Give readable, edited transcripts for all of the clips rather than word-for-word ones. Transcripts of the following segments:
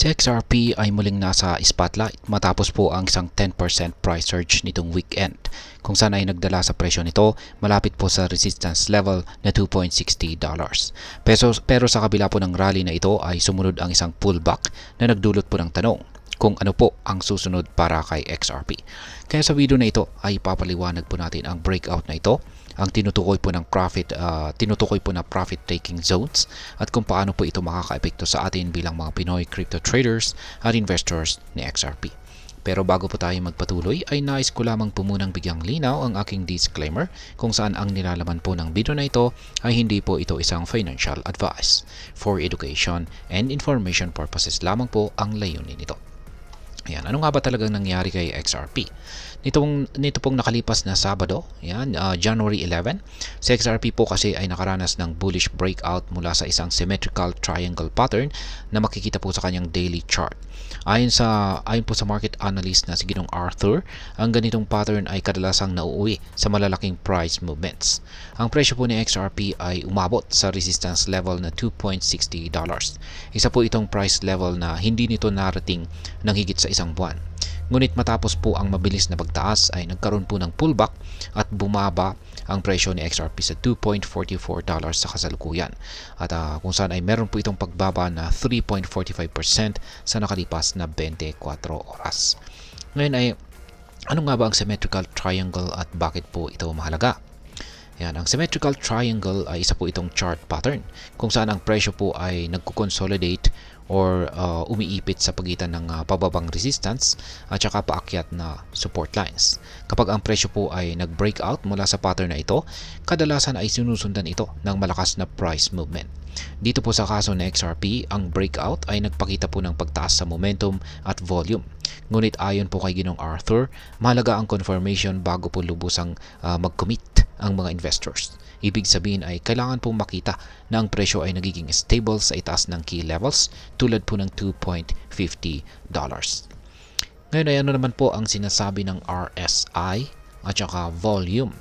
Si XRP ay muling nasa spotlight matapos po ang isang 10% price surge nitong weekend, kung saan ay nagdala sa presyo nito malapit po sa resistance level na $2.60. Pero sa kabila po ng rally na ito ay sumunod ang isang pullback na nagdulot po ng tanong kung ano po ang susunod para kay XRP. Kaya sa video na ito ay papaliwanag po natin ang breakout na ito, ang tinutukoy po na profit taking zones, at kung paano po ito makakaepekto sa atin bilang mga Pinoy crypto traders at investors ni XRP. Pero bago po tayo magpatuloy ay nais ko lamang po munang bigyang linaw ang aking disclaimer kung saan ang nilalaman po ng video na ito ay hindi po ito isang financial advice. For education and information purposes lamang po ang layunin nito. Ayan, ano nga ba talagang nangyari kay XRP? Nito pong nakalipas na Sabado, January 11, si XRP po kasi ay nakaranas ng bullish breakout mula sa isang symmetrical triangle pattern na makikita po sa kanyang daily chart. Ayon po sa market analyst na si Ginong Arthur, ang ganitong pattern ay kadalasang nauuwi sa malalaking price movements. Ang presyo po ni XRP ay umabot sa resistance level na $2.60. Isa po itong price level na hindi nito narating ng higit sa isang buwan. Ngunit matapos po ang mabilis na pagtaas ay nagkaroon po ng pullback at bumaba ang presyo ni XRP sa $2.44 sa kasalukuyan. At kung saan ay meron po itong pagbaba na 3.45% sa nakalipas na 24 oras. Ngayon ay ano nga ba ang symmetrical triangle at bakit po ito mahalaga? Yan, ang symmetrical triangle ay isa po itong chart pattern kung saan ang presyo po ay nagko-consolidate or umiipit sa pagitan ng pababang resistance at saka paakyat na support lines. Kapag ang presyo po ay nag-breakout mula sa pattern na ito, kadalasan ay sinusundan ito ng malakas na price movement. Dito po sa kaso ng XRP, ang breakout ay nagpakita po ng pagtaas sa momentum at volume. Ngunit ayon po kay Ginong Arthur, mahalaga ang confirmation bago po lubusang mag-commit ang mga investors. Ibig sabihin ay kailangan pong makita na ang presyo ay nagiging stable sa itaas ng key levels tulad po ng $2.50. Ngayon ay ano naman po ang sinasabi ng RSI at saka volume.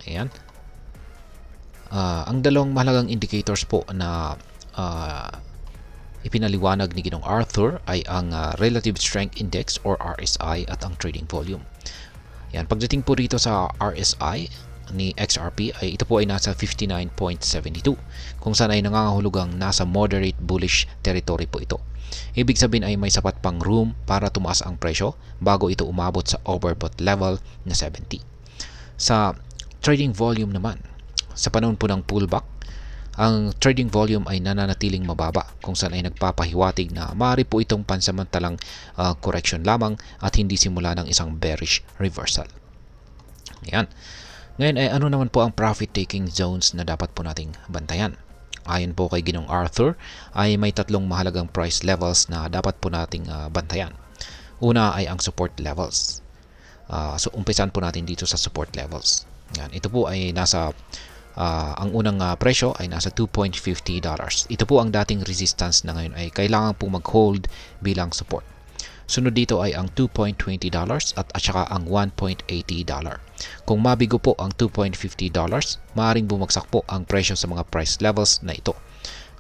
Ayan. Ang dalawang mahalagang indicators po na ipinaliwanag ni Ginong Arthur ay ang Relative Strength Index or RSI at ang trading volume. Yan, pagdating po rito sa RSI ni XRP ay ito po ay nasa 59.72 kung saan ay nangangahulugang nasa moderate bullish territory po ito. Ibig sabihin ay may sapat pang room para tumaas ang presyo bago ito umabot sa overbought level na 70. Sa trading volume naman, sa panahon po ng pullback, ang trading volume ay nananatiling mababa kung saan ay nagpapahiwatig na maaari po itong pansamantalang correction lamang at hindi simula ng isang bearish reversal. Ayan. Ngayon ay ano naman po ang profit taking zones na dapat po nating bantayan? Ayon po kay Ginong Arthur ay may tatlong mahalagang price levels na dapat po nating bantayan. Una ay ang support levels. So umpisan po natin dito sa support levels. Yan, ito po ay nasa ang unang presyo ay nasa $2.50. Ito po ang dating resistance na ngayon ay kailangan po mag-hold bilang support. Sunod dito ay ang $2.20 at saka ang $1.80. Kung mabigo po ang $2.50, maaaring bumagsak po ang presyo sa mga price levels na ito,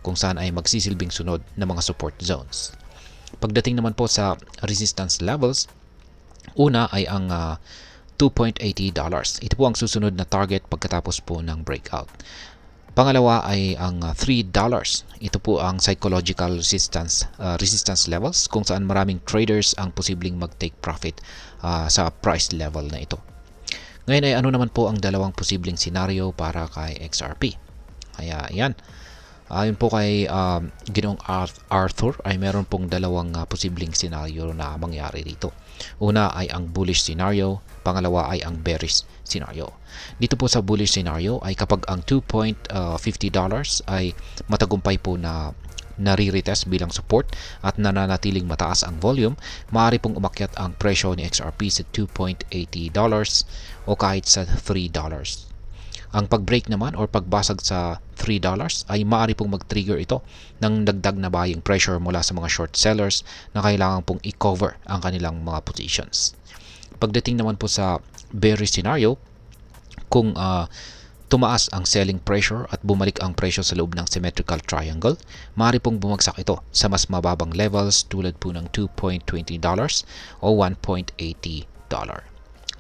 kung saan ay magsisilbing sunod na mga support zones. Pagdating naman po sa resistance levels, una ay ang $2.80. Ito po ang susunod na target pagkatapos po ng breakout. Pangalawa ay ang $3. Ito po ang psychological resistance levels kung saan maraming traders ang posibleng mag-take profit sa price level na ito. Ngayon ay ano naman po ang dalawang posibleng senaryo para kay XRP? Kaya yan. Ayon po kay Ginong Arthur ay meron pong dalawang posibleng senaryo na mangyari dito. Una ay ang bullish scenario, pangalawa ay ang bearish scenario. Dito po sa bullish scenario ay kapag ang $2.50 ay matagumpay po na nare-retest bilang support at nananatiling mataas ang volume, maaari pong umakyat ang presyo ni XRP sa $2.80 o kahit sa $3. Ang pag-break naman or pagbasag sa $3 ay maaari pong mag-trigger ito ng dagdag na buying pressure mula sa mga short sellers na kailangan pong i-cover ang kanilang mga positions. Pagdating naman po sa bearish scenario, kung tumaas ang selling pressure at bumalik ang presyo sa loob ng symmetrical triangle, maaari pong bumagsak ito sa mas mababang levels tulad po ng $2.20 o $1.80.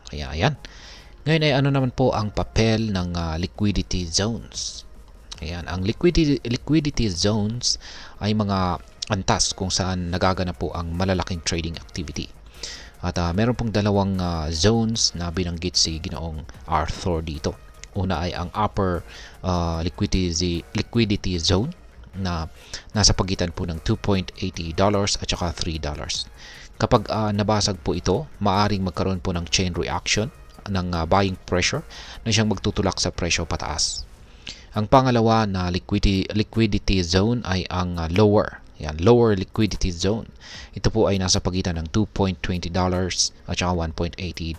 Kaya ayan. Ngayon ay ano naman po ang papel ng liquidity zones? Ayan, ang liquidity zones ay mga antas kung saan nagaganap po ang malalaking trading activity. At meron pong dalawang zones na binanggit si Ginoong Arthur dito. Una ay ang upper liquidity zone na nasa pagitan po ng $2.80 at saka $3. Kapag nabasag po ito, maaring magkaroon po ng chain reaction ng buying pressure na siyang magtutulak sa presyo pataas. Ang pangalawa na liquidity zone ay ang lower liquidity zone. Ito po ay nasa pagitan ng $2.20 at saka $1.80.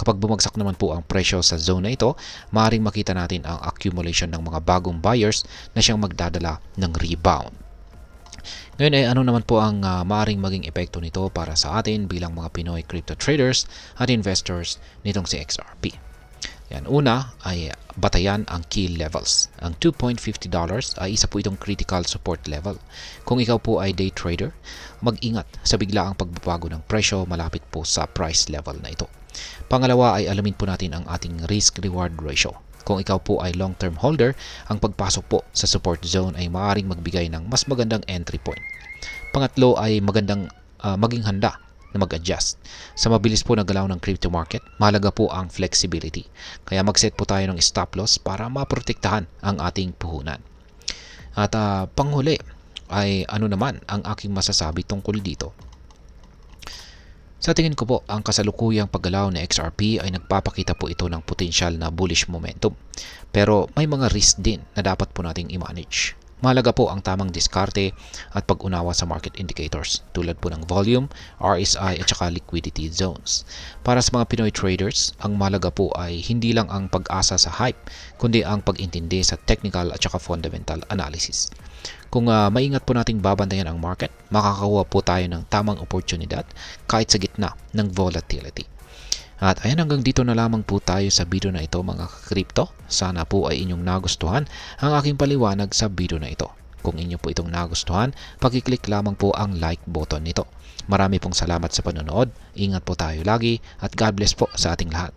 Kapag bumagsak naman po ang presyo sa zone na ito, maaaring makita natin ang accumulation ng mga bagong buyers na siyang magdadala ng rebound. Ngayon ay ano naman po ang maaaring maging epekto nito para sa atin bilang mga Pinoy crypto traders at investors nitong si XRP. Yan, una ay batayan ang key levels. Ang $2.50 ay isa po itong critical support level. Kung ikaw po ay day trader, mag-ingat sa biglaang pagbabago ng presyo malapit po sa price level na ito. Pangalawa ay alamin po natin ang ating risk-reward ratio. Kung ikaw po ay long-term holder, ang pagpasok po sa support zone ay maaaring magbigay ng mas magandang entry point. Pangatlo ay magandang maging handa na mag-adjust. Sa mabilis po na galaw ng crypto market, mahalaga po ang flexibility. Kaya mag-set po tayo ng stop loss para maprotektahan ang ating puhunan. At panghuli ay ano naman ang aking masasabi tungkol dito. Sa tingin ko po, ang kasalukuyang paggalaw ng XRP ay nagpapakita po ito ng potensyal na bullish momentum. Pero may mga risk din na dapat po nating i-manage. Mahalaga po ang tamang diskarte at pag-unawa sa market indicators tulad po ng volume, RSI at saka liquidity zones. Para sa mga Pinoy traders, ang mahalaga po ay hindi lang ang pag-asa sa hype, kundi ang pag-intindi sa technical at saka fundamental analysis. Kung maingat po nating babantayan ang market, makakakuha po tayo ng tamang oportunidad kahit sa gitna ng volatility. At ayan, hanggang dito na lamang po tayo sa video na ito mga ka-crypto. Sana po ay inyong nagustuhan ang aking paliwanag sa video na ito. Kung inyo po itong nagustuhan, pag-click lamang po ang like button nito. Marami pong salamat sa panonood, ingat po tayo lagi at God bless po sa ating lahat.